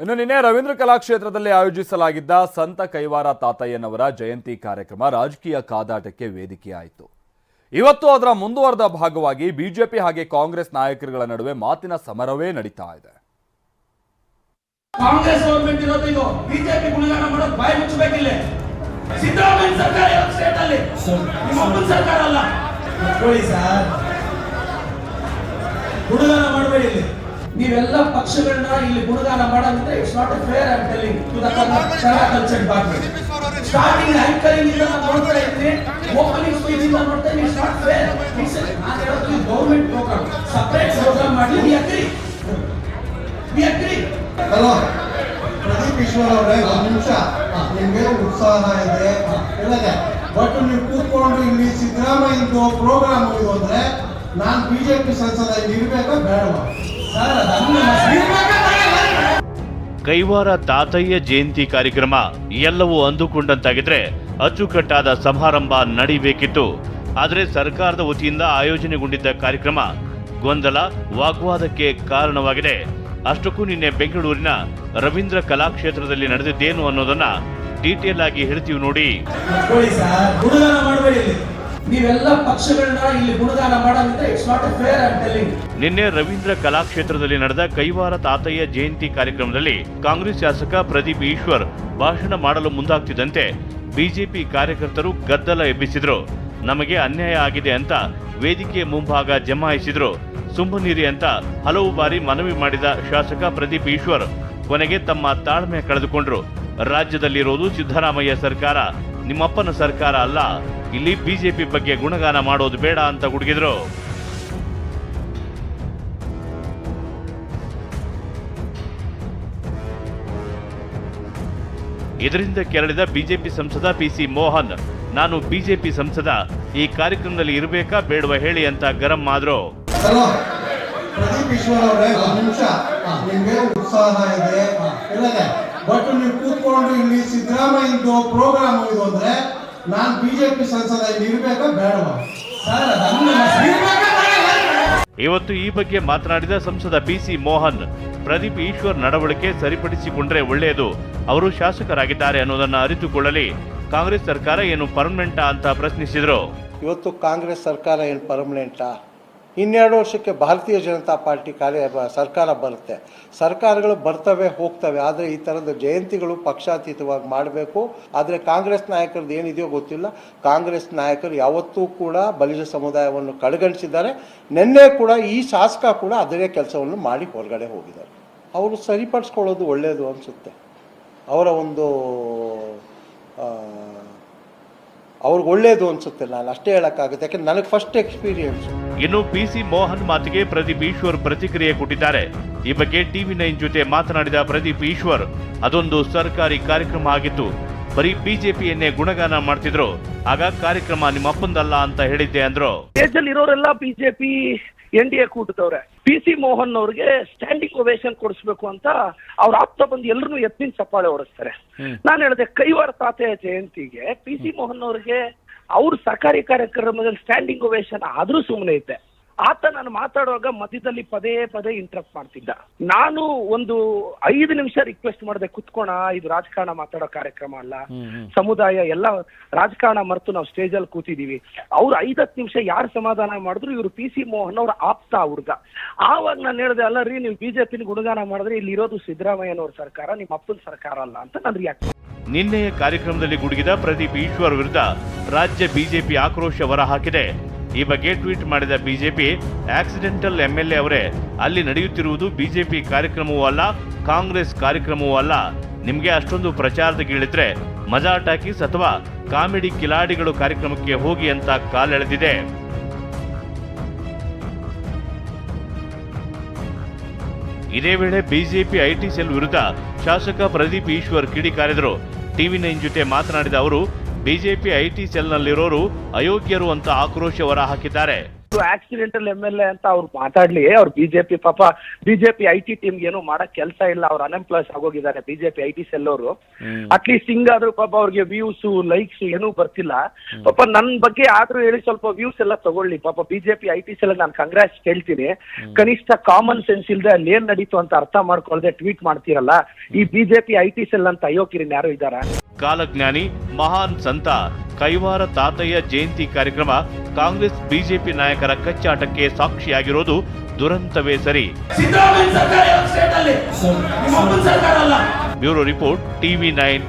ಇನ್ನು ನಿನ್ನೆ ರವೀಂದ್ರ ಕಲಾಕ್ಷೇತ್ರದಲ್ಲಿ ಆಯೋಜಿಸಲಾಗಿದ್ದ ಸಂತ ಕೈವಾರ ತಾತಯ್ಯನವರ ಜಯಂತಿ ಕಾರ್ಯಕ್ರಮ ರಾಜಕೀಯ ಕಾದಾಟಕ್ಕೆ ವೇದಿಕೆಯಾಯಿತು. ಇವತ್ತು ಅದರ ಮುಂದುವರೆದ ಭಾಗವಾಗಿ ಬಿಜೆಪಿ ಹಾಗೆ ಕಾಂಗ್ರೆಸ್ ನಾಯಕರುಗಳ ನಡುವೆ ಮಾತಿನ ಸಮರವೇ ನಡೀತಾ ಇದೆ. ಕಾಂಗ್ರೆಸ್ ಗವರ್ನಮೆಂಟ್ ಇರೋದು ಇದು, ಬಿಜೆಪಿ ಗುಣಗಾನ ಮಾಡೋದು ಬಾಯಿ ಮುಚ್ಚಬೇಕಿಲ್ಲ. ಸಿದ್ದರಾಮಯ್ಯ ಸರ್ಕಾರ ಇರೋ ಸ್ಟೇಟ್ ಅಲ್ಲಿ ನಿಮ್ಮಪ್ಪನ ಸರ್ಕಾರ ಅಲ್ಲ. ನೋಡಿ ಸರ್, ಗುಣಗಾನ ಮಾಡಬೇಡಿ. ನೀವೆಲ್ಲ ಪಕ್ಷಗಳನ್ನ ಇಲ್ಲಿ ಗುಣಗಾನ ಮಾಡೋದಂದ್ರೆ it's not a fair. I am telling to the Kannada culture department. Starting anchoring ಇಂದ ನಾನು ನೋಡ್ತಾ ಇದ್ದೀನಿ, ಓಪನಿಂಗ್ ಸ್ಪೀಚ್ ಇಂದ ನೋಡ್ತಾ ಇದ್ದೀನಿ. It's not fair. ನಾನು ಹೇಳೋದು ಗವರ್ನಮೆಂಟ್ ಪ್ರೋಗ್ರಾಮ್, ಸಪರೇಟ್ ಪ್ರೋಗ್ರಾಮ್ ಮಾಡಿ. We agree. Hello Pradeep Ishwar ಅವರೇ, ಒಂದು ನಿಮಿಷ. ನಿಮ್ಗೆ ಉತ್ಸಾಹ ಇದೆ ಇಲ್ಲದೆ, ಬಟ್ ನೀವು ಕೂತ್ಕೊಂಡು ಇಲ್ಲಿ ಸಿದ್ದರಾಮಯ್ಯಂದು ಪ್ರೋಗ್ರಾಮ್ ಇದು ಅಂದ್ರೆ ನಾನು ಬಿಜೆಪಿ ಸಂಸದ ಇರ್ಬೇಕಾ ಬೇಡವಾ? ಕೈವಾರ ತಾತಯ್ಯ ಜಯಂತಿ ಕಾರ್ಯಕ್ರಮ ಎಲ್ಲವೂ ಅಂದುಕೊಂಡಂತಾಗಿದ್ರೆ ಅಚ್ಚುಕಟ್ಟಾದ ಸಮಾರಂಭ ನಡೀಬೇಕಿತ್ತು. ಆದರೆ ಸರ್ಕಾರದ ವತಿಯಿಂದ ಆಯೋಜನೆಗೊಂಡಿದ್ದ ಕಾರ್ಯಕ್ರಮ ಗೊಂದಲ, ವಾಗ್ವಾದಕ್ಕೆ ಕಾರಣವಾಗಿದೆ. ಅಷ್ಟಕ್ಕೂ ನಿನ್ನೆ ಬೆಂಗಳೂರಿನ ರವೀಂದ್ರ ಕಲಾಕ್ಷೇತ್ರದಲ್ಲಿ ನಡೆದಿದ್ದೇನು ಅನ್ನೋದನ್ನ ಡೀಟೇಲ್ ಆಗಿ ಹೇಳ್ತೀವಿ ನೋಡಿ. ನೀವೆಲ್ಲ ಪಕ್ಷಗಳನ್ನ ಇಲ್ಲಿ ಗುಣಗಾನ ಮಾಡೋದಂದ್ರೆ it's not a fair. I am telling. ನಿನ್ನೆ ರವೀಂದ್ರ ಕಲಾಕ್ಷೇತ್ರದಲ್ಲಿ ನಡೆದ ಕೈವಾರ ತಾತಯ್ಯ ಜಯಂತಿ ಕಾರ್ಯಕ್ರಮದಲ್ಲಿ ಕಾಂಗ್ರೆಸ್ ಶಾಸಕ ಪ್ರದೀಪ್ ಈಶ್ವರ್ ಭಾಷಣ ಮಾಡಲು ಮುಂದಾಗ್ತಿದ್ದಂತೆ ಬಿಜೆಪಿ ಕಾರ್ಯಕರ್ತರು ಗದ್ದಲ ಎಬ್ಬಿಸಿದ್ರು. ನಮಗೆ ಅನ್ಯಾಯ ಆಗಿದೆ ಅಂತ ವೇದಿಕೆ ಮುಂಭಾಗ ಜಮಾಯಿಸಿದ್ರು. ಸುಮ್ಮನಿರಿ ಅಂತ ಹಲವು ಬಾರಿ ಮನವಿ ಮಾಡಿದ ಶಾಸಕ ಪ್ರದೀಪ್ ಈಶ್ವರ್ ಕೊನೆಗೆ ತಮ್ಮ ತಾಳ್ಮೆ ಕಳೆದುಕೊಂಡ್ರು. ರಾಜ್ಯದಲ್ಲಿರೋದು ಸಿದ್ದರಾಮಯ್ಯ ಸರ್ಕಾರ, ನಿಮ್ಮಪ್ಪನ ಸರ್ಕಾರ ಅಲ್ಲ. ಇಲ್ಲಿ ಬಿಜೆಪಿ ಬಗ್ಗೆ ಗುಣಗಾನ ಮಾಡೋದು ಬೇಡ ಅಂತ ಗುಡುಗಿದ್ರು. ಇದರಿಂದ ಕೆರಳಿದ ಬಿಜೆಪಿ ಸಂಸದ ಪಿಸಿ ಮೋಹನ್, ನಾನು ಬಿಜೆಪಿ ಸಂಸದ, ಈ ಕಾರ್ಯಕ್ರಮದಲ್ಲಿ ಇರಬೇಕಾ ಬೇಡವಾ ಹೇಳಿ ಅಂತ ಗರಂ ಆದ್ರು. ಹಲೋ ಪ್ರದೀಪ್ ಈಶ್ವರ್ ಅವರೇ, ಒಂದು ನಿಮಿಷ. ನಿಮ್ಗೆ ಉತ್ಸಾಹ ಇದೆ ಇಲ್ಲದೆ, ಬಟ್ ನೀವು ಕೂತ್ಕೊಂಡು ಇಲ್ಲಿ ಸಿದ್ದರಾಮಯ್ಯಂದು ಪ್ರೋಗ್ರಾಮ್ ಇದು ಅಂದ್ರೆ ನಾನು ಬಿಜೆಪಿ ಸಂಸದ ಇರ್ಬೇಕಾ ಬೇಡವಾ? ಇವತ್ತು ಈ ಬಗ್ಗೆ ಮಾತನಾಡಿದ ಸಂಸದ ಪಿಸಿ ಮೋಹನ್, ಪ್ರದೀಪ್ ಈಶ್ವರ್ ನಡವಳಿಕೆ ಸರಿಪಡಿಸಿಕೊಂಡ್ರೆ ಒಳ್ಳೆಯದು. ಅವರು ಶಾಸಕರಾಗಿದ್ದಾರೆ ಅನ್ನೋದನ್ನ ಅರಿತುಕೊಳ್ಳಲಿ. ಕಾಂಗ್ರೆಸ್ ಸರ್ಕಾರ ಏನು ಪರ್ಮನೆಂಟಾ ಅಂತ ಪ್ರಶ್ನಿಸಿದ್ರು. ಇವತ್ತು ಕಾಂಗ್ರೆಸ್ ಸರ್ಕಾರ ಏನು ಪರ್ಮನೆಂಟಾ? 12 ವರ್ಷಕ್ಕೆ ಭಾರತೀಯ ಜನತಾ ಪಾರ್ಟಿ ಸರ್ಕಾರ ಬರುತ್ತೆ. ಸರ್ಕಾರಗಳು ಬರ್ತವೆ ಹೋಗ್ತವೆ, ಆದರೆ ಈ ಥರದ ಜಯಂತಿಗಳು ಪಕ್ಷಾತೀತವಾಗಿ ಮಾಡಬೇಕು. ಆದರೆ ಕಾಂಗ್ರೆಸ್ ನಾಯಕರದ್ದು ಏನಿದೆಯೋ ಗೊತ್ತಿಲ್ಲ. ಕಾಂಗ್ರೆಸ್ ನಾಯಕರು ಯಾವತ್ತೂ ಕೂಡ ಬಲಿಜ ಸಮುದಾಯವನ್ನು ಕಡೆಗಣಿಸಿದ್ದಾರೆ. ನಿನ್ನೆ ಕೂಡ ಈ ಶಾಸಕ ಕೂಡ ಅದೇ ಕೆಲಸವನ್ನು ಮಾಡಿ ಹೊರಗಡೆ ಹೋಗಿದ್ದಾರೆ. ಅವರು ಸರಿಪಡಿಸ್ಕೊಳ್ಳೋದು ಒಳ್ಳೆಯದು ಅನಿಸುತ್ತೆ. ಅವರ ಒಂದು ಅವ್ರಿಗೆ ಒಳ್ಳೇದು ಅನ್ಸುತ್ತೆ. ನಾನು ಅಷ್ಟೇ ಹೇಳಕ್ಕಾಗುತ್ತೆ, ಯಾಕಂದ್ರೆ ನನಗೆ ಫಸ್ಟ್ ಎಕ್ಸ್ಪೀರಿಯನ್ಸ್. ಇನ್ನು ಪಿಸಿ ಮೋಹನ್ ಮಾತಿಗೆ ಪ್ರದೀಪ್ ಈಶ್ವರ್ ಪ್ರತಿಕ್ರಿಯೆ ಕೊಟ್ಟಿದ್ದಾರೆ. ಈ ಬಗ್ಗೆ ಟಿವಿ9 ಜೊತೆ ಮಾತನಾಡಿದ ಪ್ರದೀಪ್ ಈಶ್ವರ್, ಅದೊಂದು ಸರ್ಕಾರಿ ಕಾರ್ಯಕ್ರಮ ಆಗಿತ್ತು, ಬರೀ ಬಿಜೆಪಿಯನ್ನೇ ಗುಣಗಾನ ಮಾಡ್ತಿದ್ರು, ಆಗ ಕಾರ್ಯಕ್ರಮ ನಿಮ್ಮಪ್ಪಂದಲ್ಲ ಅಂತ ಹೇಳಿದ್ದೆ ಅಂದ್ರು. ದೇಶದಲ್ಲಿ ಇರೋರೆಲ್ಲ ಬಿಜೆಪಿ NDA ಕೂಟದವ್ರೆ. ಪಿಸಿ ಮೋಹನ್ ಅವ್ರಿಗೆ ಸ್ಟ್ಯಾಂಡಿಂಗ್ ಒವೇಷನ್ ಕೊಡಿಸ್ಬೇಕು ಅಂತ ಅವ್ರ ಆಪ್ತ ಬಂದು ಎಲ್ಲರೂ ಎತ್ತಿನ ಚಪ್ಪಾಳೆ ಹೊಡಿಸ್ತಾರೆ. ನಾನು ಹೇಳಿದೆ, ಕೈವಾರ ತಾತಯ್ಯ ಜಯಂತಿಗೆ ಪಿಸಿ ಮೋಹನ್ ಅವ್ರಿಗೆ ಅವ್ರ ಸರ್ಕಾರಿ ಕಾರ್ಯಕ್ರಮದಲ್ಲಿ ಸ್ಟ್ಯಾಂಡಿಂಗ್ ಒವೇಷನ್ ಆದ್ರೂ ಸುಮ್ಮನೆ ಇದ್ದೆ. ಆತ ನಾನು ಮಾತಾಡುವಾಗ ಮಧ್ಯದಲ್ಲಿ ಪದೇ ಪದೇ ಇಂಟರಪ್ಟ್ ಮಾಡ್ತಿದ್ದ. ನಾನು ಒಂದು 5 ನಿಮಿಷ ರಿಕ್ವೆಸ್ಟ್ ಮಾಡಿದೆ, ಕುತ್ಕೋಣ, ಇದು ರಾಜಕಾರಣ ಮಾತಾಡೋ ಕಾರ್ಯಕ್ರಮ ಅಲ್ಲ, ಸಮುದಾಯ ಎಲ್ಲ ರಾಜಕಾರಣ ಮರೆತು ನಾವು ಸ್ಟೇಜ್ ಅಲ್ಲಿ ಕೂತಿದೀವಿ. ಅವ್ರು 5-10 ನಿಮಿಷ ಯಾರು ಸಮಾಧಾನ ಮಾಡಿದ್ರು, ಇವರು ಪಿಸಿ ಮೋಹನ್ ಅವ್ರ ಆಪ್ತ ಹುಡುಗ. ಆವಾಗ ನಾನು ಹೇಳಿದೆ, ಅಲ್ಲ ರೀ, ನೀವು ಬಿಜೆಪಿನ ಗುಣಗಾನ ಮಾಡಿದ್ರೆ ಇಲ್ಲಿ ಇರೋದು ಸಿದ್ದರಾಮಯ್ಯನವ್ರ ಸರ್ಕಾರ, ನಿಮ್ಮ ಅಪ್ಪನ ಸರ್ಕಾರ ಅಲ್ಲ ಅಂತ ನಾನು ರಿಯಾಕ್ಟ್. ನಿನ್ನೆಯ ಕಾರ್ಯಕ್ರಮದಲ್ಲಿ ಗುಡುಗಿದ ಪ್ರದೀಪ್ ಈಶ್ವರ್ ವಿರುದ್ಧ ರಾಜ್ಯ ಬಿಜೆಪಿ ಆಕ್ರೋಶ ಹೊರಹಾಕಿದೆ. ಈ ಬಗ್ಗೆ ಟ್ವೀಟ್ ಮಾಡಿದ ಬಿಜೆಪಿ, ಆಕ್ಸಿಡೆಂಟಲ್ MLA ಅವರೇ, ಅಲ್ಲಿ ನಡೆಯುತ್ತಿರುವುದು ಬಿಜೆಪಿ ಕಾರ್ಯಕ್ರಮವೂ ಅಲ್ಲ, ಕಾಂಗ್ರೆಸ್ ಕಾರ್ಯಕ್ರಮವೂ ಅಲ್ಲ. ನಿಮ್ಗೆ ಅಷ್ಟೊಂದು ಪ್ರಚಾರದಗಿಳಿದ್ರೆ ಮಜಾ ಟಾಕೀಸ್ ಅಥವಾ ಕಾಮಿಡಿ ಕಿಲಾಡಿಗಳು ಕಾರ್ಯಕ್ರಮಕ್ಕೆ ಹೋಗಿ ಅಂತ ಕಾಲೆಳೆದಿದೆ. ಇದೇ ವೇಳೆ ಬಿಜೆಪಿ IT ಸೆಲ್ ವಿರುದ್ಧ ಶಾಸಕ ಪ್ರದೀಪ್ ಈಶ್ವರ್ ಕಿಡಿಕಾರಿದರು. ಟಿವಿ9 ಜೊತೆ ಮಾತನಾಡಿದ ಅವರು, ಬಿಜೆಪಿ IT ಸೆಲ್ನಲ್ಲಿರೋರು ಅಯೋಗ್ಯರು ಅಂತ ಆಕ್ರೋಶ ಹೊರಹಾಕಿದ್ದಾರೆ. ಆಕ್ಸಿಡೆಂಟಲ್ MLA ಅಂತ ಅವ್ರು ಮಾತಾಡ್ಲಿ, ಅವ್ರು ಬಿಜೆಪಿ ಪಾಪ ಬಿಜೆಪಿ IT ಟೀಮ್ ಏನು ಮಾಡಕ್ ಕೆಲಸ ಇಲ್ಲ, ಅವ್ರು ಅನ್ಎಂಪ್ಲಾಯ್ಸ್ ಆಗೋಗಿದ್ದಾರೆ ಬಿಜೆಪಿ IT ಸೆಲ್ ಅವರು. ಅಟ್ಲೀಸ್ಟ್ ಹಿಂಗಾದ್ರೂ ಪಾಪ ಅವ್ರಿಗೆ ವ್ಯೂಸ್ ಲೈಕ್ಸ್ ಏನೂ ಬರ್ತಿಲ್ಲ. ಪಾಪ ನನ್ ಬಗ್ಗೆ ಆದ್ರೂ ಹೇಳಿ ಸ್ವಲ್ಪ ವ್ಯೂಸ್ ಎಲ್ಲ ತಗೊಳ್ಳಿ. ಪಾಪ ಬಿಜೆಪಿ IT ಸೆಲ್ ನಾನು ಕಂಗ್ರಾಟ್ಸ್ ಹೇಳ್ತೀನಿ. ಕನಿಷ್ಠ ಕಾಮನ್ ಸೆನ್ಸ್ ಇಲ್ದೆ ಅಲ್ಲಿ ಏನ್ ನಡೀತು ಅಂತ ಅರ್ಥ ಮಾಡ್ಕೊಳ್ದೆ ಟ್ವೀಟ್ ಮಾಡ್ತೀರಲ್ಲ, ಈ ಬಿಜೆಪಿ IT ಸೆಲ್ ಅಂತ ಅಯೋಕಿರಿನ್ ಯಾರು ಇದ್ದಾರಾ? ಕಾಲಜ್ಞಾನಿ ಮಹಾನ್ ಸಂತ ಕೈವಾರ ತಾತಯ್ಯ ಜಯಂತಿ ಕಾರ್ಯಕ್ರಮ ಕಾಂಗ್ರೆಸ್ ಬಿಜೆಪಿ ನಾಯಕರ ಕಚ್ಚಾಟಕ್ಕೆ ಸಾಕ್ಷಿಯಾಗಿರೋದು ದುರಂತವೇ ಸರಿ. ಸಿದ್ದರಾಮಯ್ಯ ಸರ್ಕಾರ ಸ್ಟೇಟ್ ಅಲ್ಲಿ ನಿಮ್ಮ ಸರ್ಕಾರ ಅಲ್ಲ. Bureau report TV9